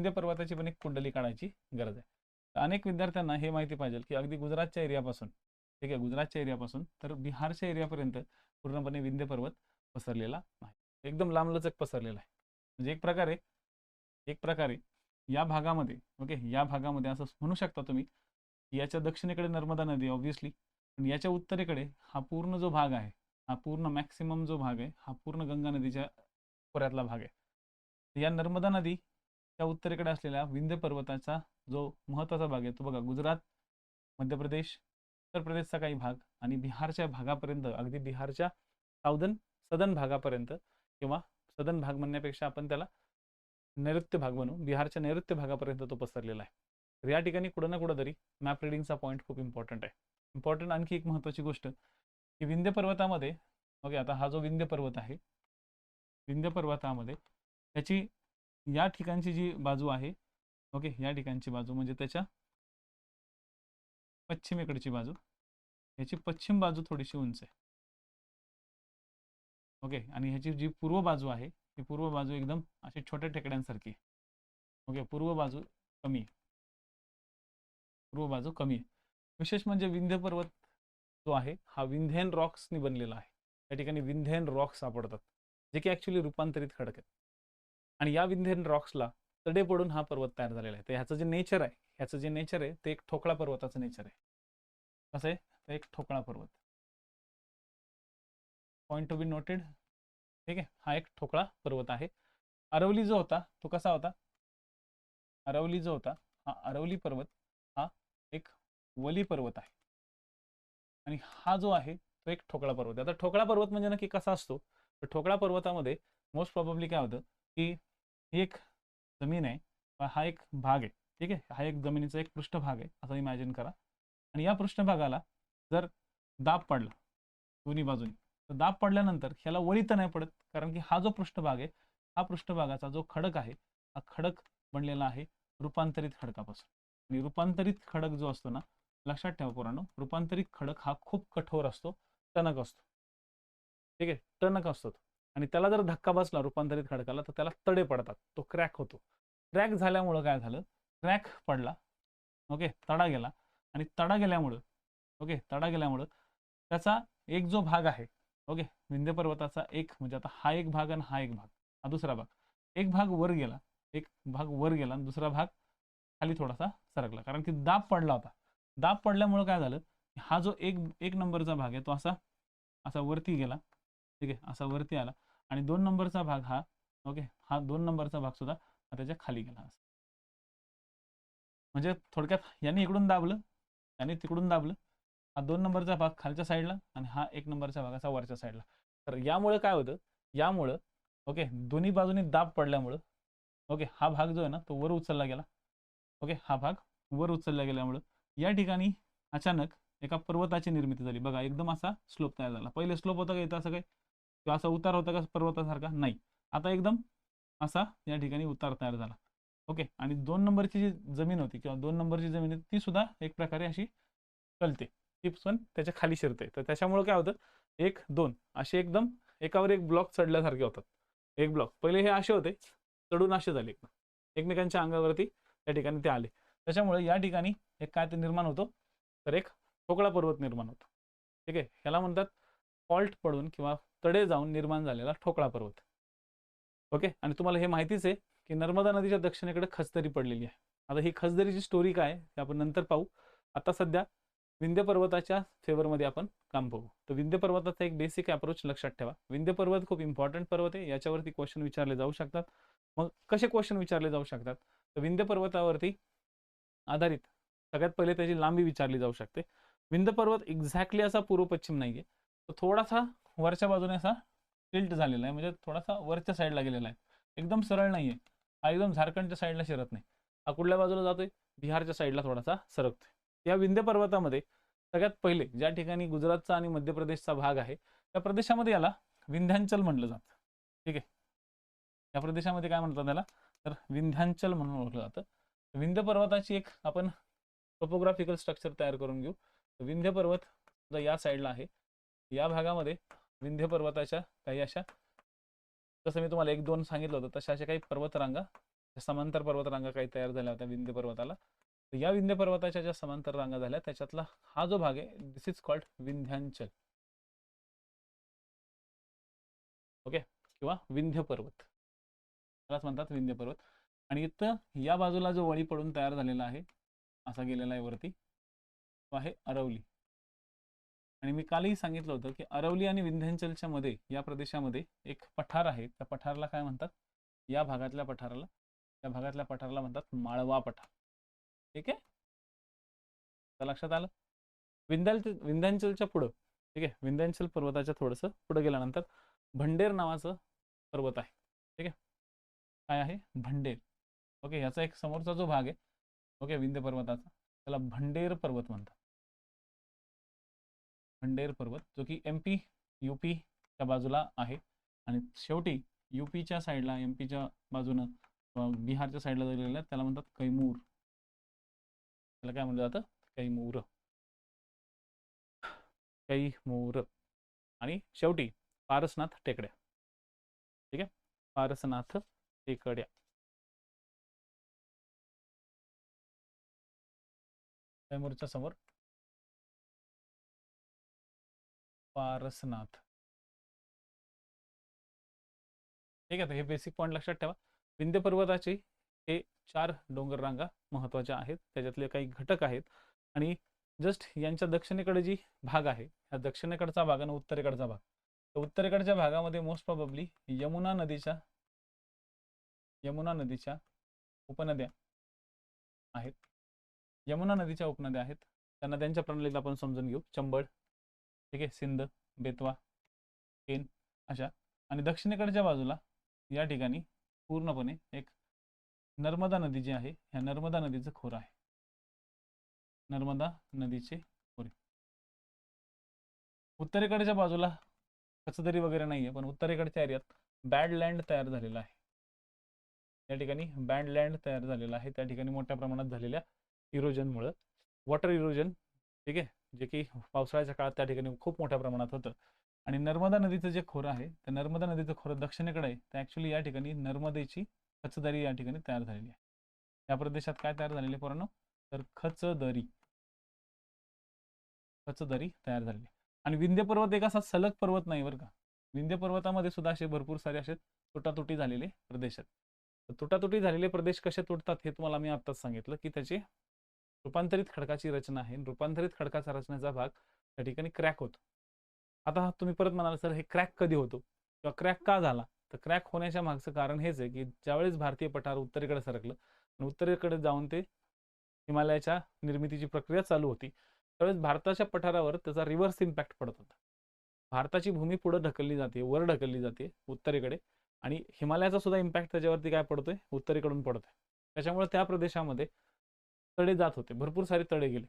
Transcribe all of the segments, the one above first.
विंध्य पर्वताची पण एक कुंडली काढायची गरज आहे. अनेक विद्यार्थ्यांना हे माहिती पाहिजे की अगदी गुजरातच्या एरियापासून, ठीक आहे, गुजरातच्या एरियापासून तर बिहारच्या एरियापर्यंत पूर्णपणे विंध्य पर्वत पसरलेला नाही, एकदम लांबलचक पसरलेला आहे. म्हणजे एक प्रकारे या भागामध्ये, ओके, या भागामध्ये असं म्हणू शकता तुम्ही, याच्या दक्षिणेकडे नर्मदा नदी ऑब्व्हियसली, पण याच्या उत्तरेकडे हा पूर्ण जो भाग आहे, हा पूर्ण मॅक्सिमम जो भाग आहे, हा पूर्ण गंगा नदीच्या खोऱ्यातला भाग आहे. या नर्मदा नदीच्या उत्तरेकडे असलेल्या विंध्य पर्वताचा जो महत्त्वाचा भाग आहे तो बघा, गुजरात, मध्य प्रदेश, उत्तर प्रदेशचा काही भाग आणि बिहारच्या भागापर्यंत, अगदी बिहारच्या सदन भागापर्यंत, किंवा सदन भाग म्हणण्यापेक्षा आपण त्याला नैऋत्य भाग म्हणू, बिहारच्या नैऋत्य भागापर्यंत तो पसरलेला आहे. तर या ठिकाणी कुठं ना कुठं तरी मॅप रिडिंगचा पॉईंट खूप इम्पॉर्टंट आहे. इम्पॉर्टंट आणखी एक महत्त्वाची गोष्ट की विंध्य पर्वतामध्ये, ओके, आता हा जो विंध्य पर्वत आहे, विंध्य पर्वतामध्ये त्याची या ठिकाणची जी बाजू आहे, ओके, या ठिकाणची बाजू म्हणजे त्याच्या पश्चिमेकडची बाजू, याची पश्चिम बाजू थोडीशी उंच आहे, ओके, आणि ह्याची जी पूर्व बाजू आहे ती पूर्व बाजू एकदम अशी छोट्या टेकड्यांसारखी आहे, ओके, पूर्व बाजू कमी आहे, पूर्व बाजू कमी आहे. विशेष म्हणजे विंध्य पर्वत जो आहे हा विंध्यन रॉक्सनी बनलेला आहे. या ठिकाणी विंध्यन रॉक्स सापडतात जे की ॲक्च्युली रूपांतरित खडक आहेत, आणि या विंध्यन रॉक्सला तडे पडून हा पर्वत तयार झालेला आहे. तर ह्याचं जे नेचर आहे ते एक ठोकळा पर्वताचं नेचर आहे. कसं आहे? तर एक ठोकळा पर्वत, पॉइंट टू बी नोटेड, ठीक आहे. हा एक ठोकळा पर्वत आहे. अरवली जो होता तो कसा होता? अरवली जो होता हा अरवली पर्वत हा एक वली पर्वत आहे, आणि हा जो आहे तो एक ठोकळा पर्वत आहे. आता ठोकळा पर्वत म्हणजे नक्की कसा असतो? तर ठोकळा पर्वतामध्ये मोस्ट प्रॉब्ली काय होतं की ही एक जमीन आहे, हा एक भाग आहे, ठीक आहे, हा एक जमिनीचा एक पृष्ठभाग आहे असं इमॅजिन करा, आणि या पृष्ठभागाला जर दाब पडला दोन्ही बाजूनी, तर दाब पडल्यानंतर ह्याला वळी तर नाही पडत, कारण की हा जो पृष्ठभाग आहे, हा पृष्ठभागाचा जो खडक आहे, हा खडक बनलेला आहे रूपांतरित खडकापासून. आणि रूपांतरित खडक जो असतो ना, लक्षात ठेवा पोरांनो, रूपांतरित खडक हा खूप कठोर असतो, टणक असतो, ठीक आहे, टणक असतो, आणि त्याला जर धक्का बसला रूपांतरित खडकाला तर त्याला तडे पडतात, तो क्रॅक होतो. क्रॅक झाल्यामुळं काय झालं? क्रॅक पडला, ओके, तडा गेला, आणि तडा गेल्यामुळं, ओके, तडा गेल्यामुळं त्याचा एक जो भाग आहे, ओके, विंध्य पर्वताचा एक, म्हणजे आता हा एक भाग आणि हा एक भाग, हा दुसरा भाग, एक भाग वर गेला, एक भाग वर गेला आणि दुसरा भाग खाली थोडासा सरकला, कारण की दाब पडला होता. दाब पडल्यामुळं काय झालं? हा जो एक नंबरचा भाग आहे तो असा असा वरती गेला, ठीक आहे, असा वरती आला, आणि 2 नंबरचा भाग हा, ओके, हा 2 नंबरचा भाग सुद्धा त्याच्या खाली गेला. म्हणजे थोडक्यात याने इकडून दाबलं, याने तिकडून दाबलं, हा 2 नंबरचा भाग खालच्या साईडला आणि हा 1 नंबरचा भाग असा वरच्या साईडला. तर यामुळे काय होतं? यामुळं, ओके, दोन्ही बाजूनी दाब पडल्यामुळं, ओके, हा भाग जो आहे ना तो वर उचलला गेला, ओके, हा भाग वर उचलला गेल्यामुळं या ठिकाणी अचानक एका पर्वताची निर्मिती झाली. बघा, एकदम असा स्लोप तयार झाला. पहिले स्लोप होता का इथं असं काही, किंवा असा उतार होता का पर्वतासारखा? नाही. आता एकदम असा या ठिकाणी उतार तयार झाला, ओके, आणि 2 नंबरची जी जमीन होती किंवा 2 नंबरची जमीन होती ती सुद्धा एक प्रकारे अशी कलते, ती पण त्याच्या खाली शिरते. तर त्याच्यामुळे काय होतं? 1, 2 असे एकदम एकावर एक ब्लॉक चढल्यासारखे होतात. एक ब्लॉक पहिले हे असे होते, चढून असे झाले, एकमेकांच्या अंगावरती त्या ठिकाणी ते आले. त्याच्यामुळे या ठिकाणी एक काय ते निर्माण होतो? तर एक ठोकळा पर्वत निर्माण होतो, ठीक आहे. ह्याला म्हणतात फॉल्ट पडून किंवा तडे जाऊन निर्माण झालेला ठोकळा पर्वत, ओके. आणि तुम्हाला हे माहितीच आहे की नर्मदा नदीच्या दक्षिणेकडे खचदरी पडलेली आहे. आता ही खचदरीची स्टोरी काय ते आपण नंतर पाहू. आता सध्या विंध्य पर्वताच्या फेवरमध्ये आपण काम पाहू. तर विंध्य पर्वताचा एक बेसिक अप्रोच लक्षात ठेवा. विंध्य पर्वत खूप इम्पॉर्टंट पर्वत आहे, याच्यावरती क्वेश्चन विचारले जाऊ शकतात. मग कसे क्वेश्चन विचारले जाऊ शकतात? तर विंध्य पर्वतावरती आधारित सगळ्यात पहिले त्याची लांबी विचारली जाऊ शकते. विंध्य पर्वत एक्झॅक्टली असा पूर्व पश्चिम नाहीये, तो थोडासा वरच्या बाजूने असा टिल्ट झालेला आहे, म्हणजे थोडासा वरच्या साईडला गेलेला आहे, एकदम सरळ नाहीये. हा एकदम झारखंडच्या साईडला शिरत नाही, हा कुठल्या बाजूला जातोय? बिहारच्या साईडला थोडासा सरकतोय. या विंध्य पर्वतामध्ये सगळ्यात पहिले ज्या ठिकाणी गुजरातचा आणि मध्य प्रदेशचा भाग आहे त्या प्रदेशामध्ये याला विंध्यांचल म्हटलं जातं, ठीक आहे. या प्रदेशामध्ये काय म्हणतात त्याला? तर विंध्यांचल म्हणून ओळखलं जातं. विंध्य पर्वताची एक आपण टोपोग्राफिकल स्ट्रक्चर तयार करून घेऊ. विंध्य पर्वत जो या साईडला आहे, या भागामध्ये विंध्य पर्वताच्या काही अशा, जसं मी तुम्हाला 1-2 सांगितलं होतं तशा अशा काही पर्वतरांगा समांतर पर्वतरांगा काही तयार झाल्या होत्या विंध्य पर्वताला. तर या विंध्य पर्वताच्या ज्या समांतर रांगा झाल्या त्याच्यातला हा जो भाग आहे दिस इज कॉल्ड विंध्यांचल. ओके, किंवा विंध्य पर्वत त्यालाच म्हणतात विंध्य पर्वत. आणि इथं या बाजूला जो वळी पडून तयार झालेला आहे असा गेलेला आहे वरती तो आहे अरवली. आणि मी कालही सांगितलं होतं की अरवली आणि विंध्यांचलच्या मध्ये या प्रदेशामध्ये एक पठार आहे. त्या पठाराला काय म्हणतात, या भागातल्या पठाराला, त्या भागातल्या पठाराला म्हणतात माळवा पठार. ठीक आहे, तर लक्षात आलं. विंध्यांचलच्या पुढं, ठीक आहे, विंध्यांचल पर्वताच्या थोडंसं पुढे गेल्यानंतर भंडेर नावाचं पर्वत आहे. ठीक आहे, काय आहे भंडेर. ओके, याचा एक समोरचा जो भाग आहे ओके विंध्य पर्वताचा त्याला भंडेर पर्वत म्हणतात. भंडेर पर्वत जो की MP UP च्या बाजूला आहे. आणि शेवटी UPच्या साईडला MPच्या बाजूनं बिहारच्या साईडला गेलेलं त्याला म्हणतात कैमूर. त्याला काय म्हणलं जातं, कैमूर. कैमूर. आणि शेवटी पारसनाथ टेकड्या. ठीक आहे, पारसनाथ टेकड्या. कैमूरच्या समोर पारसनाथ. ठीक आहे, तर हे बेसिक पॉईंट लक्षात ठेवा. विंध्य पर्वताचे हे 4 डोंगर रांगा महत्त्वाच्या आहेत, त्याच्यातले काही घटक आहेत. आणि जस्ट यांच्या दक्षिणेकडे जी भाग आहे ह्या दक्षिणेकडचा भाग आणि उत्तरेकडचा भाग, तर उत्तरेकडच्या भागामध्ये मोस्ट प्रॉबेबली यमुना नदीच्या उपनद्या आहेत. यमुना नदीच्या उपनद्या आहेत. त्या नद्यांच्या प्रणालीत आपण समजून घेऊ. चंबळ, ठीक आहे, सिंध, बेतवा, केन अशा. आणि दक्षिणेकडच्या बाजूला या ठिकाणी पूर्णपणे एक नर्मदा नदी जी आहे ह्या नर्मदा नदीचं खोरं आहे. नर्मदा नदीचे खोरे. उत्तरेकडच्या बाजूला कचदरी वगैरे नाहीये, पण उत्तरेकडच्या एरियात बॅडलँड तयार झालेला आहे. या ठिकाणी बॅडलँड तयार झालेला आहे. त्या ठिकाणी मोठ्या प्रमाणात झालेल्या इरोजनमुळे, वॉटर इरोजन, ठीक आहे, जे की पावसाळ्याच्या काळात त्या ठिकाणी खूप मोठ्या प्रमाणात होतं. आणि नर्मदा नदीचं जे खोरं आहे त्या नर्मदा नदीचं खोरं दक्षिणेकडे आहे. तर ॲक्च्युली या ठिकाणी नर्मदेची खचदरी या ठिकाणी तयार झालेली आहे. या प्रदेशात काय तयार झालेले पोरांनो, तर खचदरी तयार झालेली. आणि विंध्य पर्वत एक असा सलग पर्वत नाही बरं का. विंध्य पर्वतामध्ये सुद्धा असे भरपूर सारे असे तुटातुटी झालेले प्रदेश आहेत. तुटातुटी झालेले प्रदेश कसे तुटतात हे तुम्हाला मी आत्ताच सांगितलं की त्याची रूपांतरित खडकाची रचना आहे. रूपांतरित खडकाचा रचनेचा भाग त्या ठिकाणी क्रॅक होतो. आता तुम्ही परत म्हणाल सर हे क्रॅक कधी होतो किंवा क्रॅक का झाला, तर क्रॅक होण्याच्या मागचं कारण हेच आहे की ज्यावेळेस भारतीय पठार उत्तरेकडे सरकलं आणि उत्तरेकडे जाऊन ते हिमालयाच्या निर्मितीची प्रक्रिया चालू होती, त्यावेळेस भारताच्या पठारावर त्याचा रिव्हर्स इम्पॅक्ट पडत होता. भारताची भूमी पुढे ढकलली जाते, वर ढकलली जाते उत्तरेकडे, आणि हिमालयाचा सुद्धा इम्पॅक्ट त्याच्यावरती काय पडतोय, उत्तरेकडून पडतोय. त्याच्यामुळे त्या प्रदेशामध्ये तडे जात होते, भरपूर सारे तडे गेले.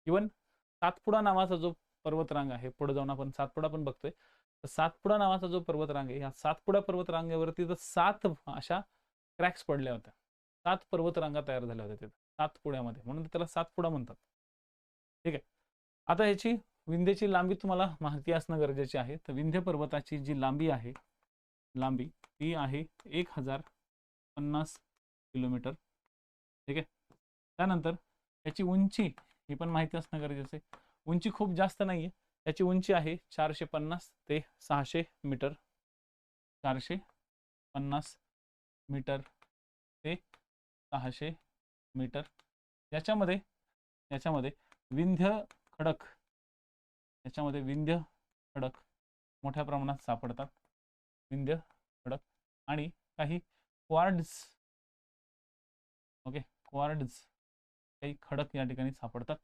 इवन सातपुडा नावाचा जो पर्वतरांग आहे, पुढे जाऊन आपण सातपुडा पण बघतोय, तर सातपुडा नावाचा जो पर्वतरांग आहे, ह्या सातपुडा पर्वतरांगेवरती तर 7 अशा क्रॅक्स पडल्या होत्या. 7 पर्वतरांगा तयार झाल्या होत्या तिथे सातपुड्यामध्ये, म्हणून त्याला सातपुडा म्हणतात. ठीक आहे, आता ह्याची विंध्येची लांबी तुम्हाला माहिती असणं गरजेचे आहे. तर विंध्य पर्वताची जी लांबी आहे, लांबी ती आहे 1050 किलोमीटर. ठीक आहे, त्यानंतर याची उंची ही पण माहिती असणं गरजेचं आहे. उंची खूप जास्त नाहीये, याची उंची आहे 450 ते 600 मीटर. 450 मीटर ते 600 मीटर. याच्यामध्ये विंध्य खडक, मोठ्या प्रमाणात सापडतात. विंध्य खडक आणि काही क्वार्ट्ज, ओके, क्वार्ट्ज काही खडक या ठिकाणी सापडतात.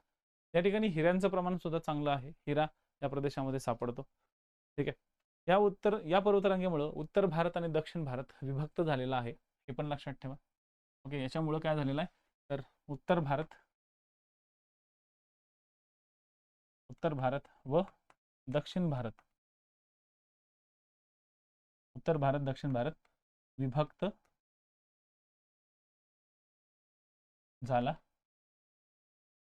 या ठिकाणी हिऱ्यांचं प्रमाण सुद्धा चांगलं आहे. हिरा या प्रदेशामध्ये सापडतो. ठीक आहे, या पर्वतरांगेमुळे उत्तर भारत आणि दक्षिण भारत विभक्त झालेला आहे, हे पण लक्षात ठेवा. ओके, याच्यामुळे काय झालेलं आहे, तर उत्तर भारत व दक्षिण भारत, उत्तर भारत दक्षिण भारत विभक्त झाला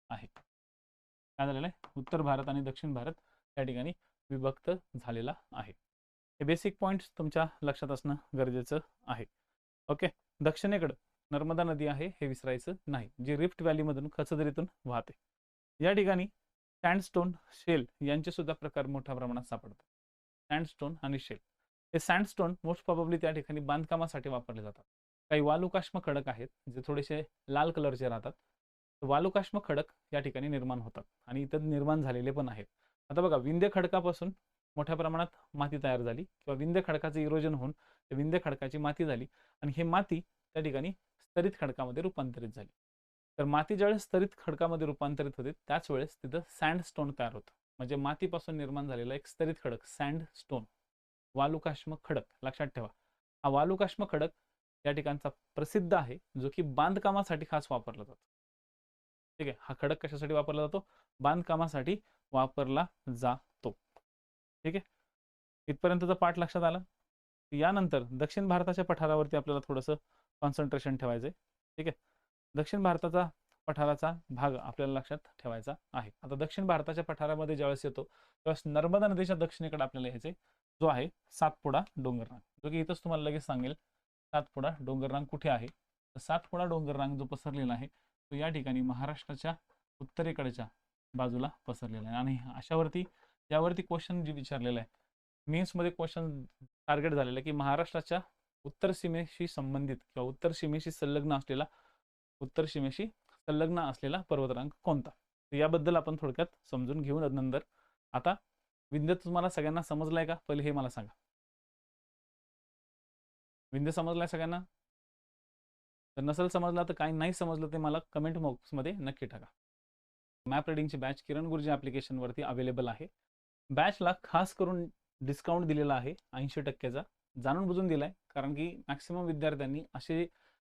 आहे. काय झालेलं आहे, उत्तर भारत आणि दक्षिण भारत या ठिकाणी विभक्त झालेला आहे. हे बेसिक पॉइंट्स तुमच्या लक्षात असणं गरजेचं आहे. ओके, दक्षिणेकडे नर्मदा नदी आहे हे विसरायचं नाही, जी रिफ्ट व्हॅलीमधून खचदरीतून वाहते. या ठिकाणी सँडस्टोन, शेल यांचे सुद्धा प्रकार मोठ्या प्रमाणात सापडतात. सँडस्टोन आणि शेल. हे सँडस्टोन मोस्ट प्रॉबेबली त्या ठिकाणी बांधकामासाठी वापरले जातात. काही वालुकाश्म खडक आहेत जे थोडेसे लाल कलरचे राहतात. वालुकाश्म खडक या ठिकाणी निर्माण होतात आणि इतर निर्माण झालेले पण आहेत. आता बघा, विंध्य खडकापासून मोठ्या प्रमाणात माती तयार झाली किंवा विंध्य खडकाचं इरोजन होऊन विंध्य खडकाची माती झाली आणि ही माती त्या ठिकाणी स्तरित खडकामध्ये रूपांतरित झाली. तर माती ज्यावेळेस स्तरित खडकामध्ये रूपांतरित होते त्याच वेळेस तिथं सँडस्टोन तयार होतं. म्हणजे मातीपासून निर्माण झालेला एक स्तरित खडक, सँडस्टोन, वालुकाश्म खडक. लक्षात ठेवा, हा वालुकाश्म खडक या ठिकाणचा प्रसिद्ध आहे, जो की बांधकामासाठी खास वापरला जातो. ठीक आहे, हा खडक कशासाठी वापरला जातो? बांधकामासाठी वापरला जातो. ठीक आहे, इथपर्यंतचा पाठ लक्षात आला. यानंतर दक्षिण भारताच्या पठारावरती आपल्याला थोडंसं कॉन्सन्ट्रेशन ठेवायचंय. ठीक आहे, दक्षिण भारताचा पठाराचा भाग आपल्याला लक्षात ठेवायचा आहे. आता दक्षिण भारताच्या पठारामध्ये ज्यावेळेस येतो त्यावेळेस नर्मदा नदीच्या दक्षिणेकडे आपल्याला यायचे, जो आहे सातपुडा डोंगररांग, जो की इथंच तुम्हाला लगेच सांगेल सातपुडा डोंगररांग कुठे आहे. तर सातपुडा डोंगररांग जो पसरलेला आहे तो या ठिकाणी महाराष्ट्राच्या उत्तरेकडच्या बाजूला पसरलेला आहे. आणि अशावरती यावरती क्वेश्चन जे विचारलेलं आहे, मेन्समध्ये क्वेश्चन टार्गेट झालेलं आहे की महाराष्ट्राच्या उत्तर सीमेशी संबंधित किंवा उत्तर सीमेशी संलग्न असलेला पर्वतरांग कोणता. तर याबद्दल आपण थोडक्यात समजून घेऊ नंतर. आता विंध्य तुम्हाला सगळ्यांना समजलाय का? पहिले हे मला सांगा, विंध्य समजलाय सगळ्यांना? तर नसेल समजला तर काही नाही समजलं ते मला कमेंट बॉक्समध्ये नक्की टाका. मॅप रिडिंगची बॅच किरण गुरुजी ॲप्लिकेशनवरती अवेलेबल आहे. बॅचला खास करून डिस्काउंट दिलेला आहे 80%चा, जाणून बुजून दिलाय, कारण की मॅक्सिमम विद्यार्थ्यांनी असे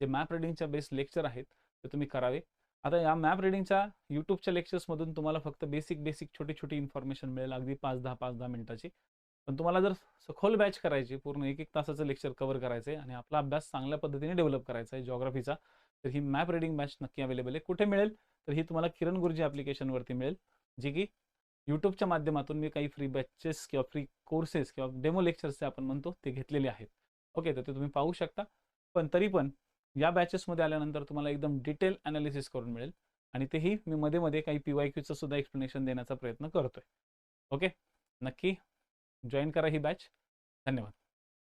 जे मॅप रिडिंगच्या बेस्ट लेक्चर आहेत ते तुम्ही करावे. आता या मॅप रिडिंगच्या यूट्यूबच्या लेक्चर्समधून तुम्हाला फक्त बेसिक छोटी छोटी इन्फॉर्मेशन मिळेल, अगदी 5-10 मिनिटाची. पण तुम्हाला जर सखोल बॅच करायची, पूर्ण 1-1 तासाचं लेक्चर कव्हर करायचं आणि आपला अभ्यास चांगल्या पद्धतीने डेव्हलप करायचा आहे जिओग्राफीचा, तर ही मॅप रिडिंग बॅच नक्की अवेलेबल आहे. कुठे मिळेल? तर ही तुम्हाला किरण गुरुजी ॲप्लिकेशनवरती मिळेल, जी की यूट्यूबच्या माध्यमातून मी काही फ्री बॅचेस किंवा फ्री कोर्सेस किंवा डेमो लेक्चर्स आपण म्हणतो ते घेतलेले आहेत. ओके, तर ते तुम्ही पाहू शकता. पण तरी पण या बॅचेसमध्ये आल्यानंतर तुम्हाला एकदम डिटेल ॲनालिसिस करून मिळेल आणि तेही मी मध्ये काही PYQचं सुद्धा एक्सप्लेनेशन देण्याचा प्रयत्न करतोय. ओके, नक्की जॉईन करा ही बॅच. धन्यवाद.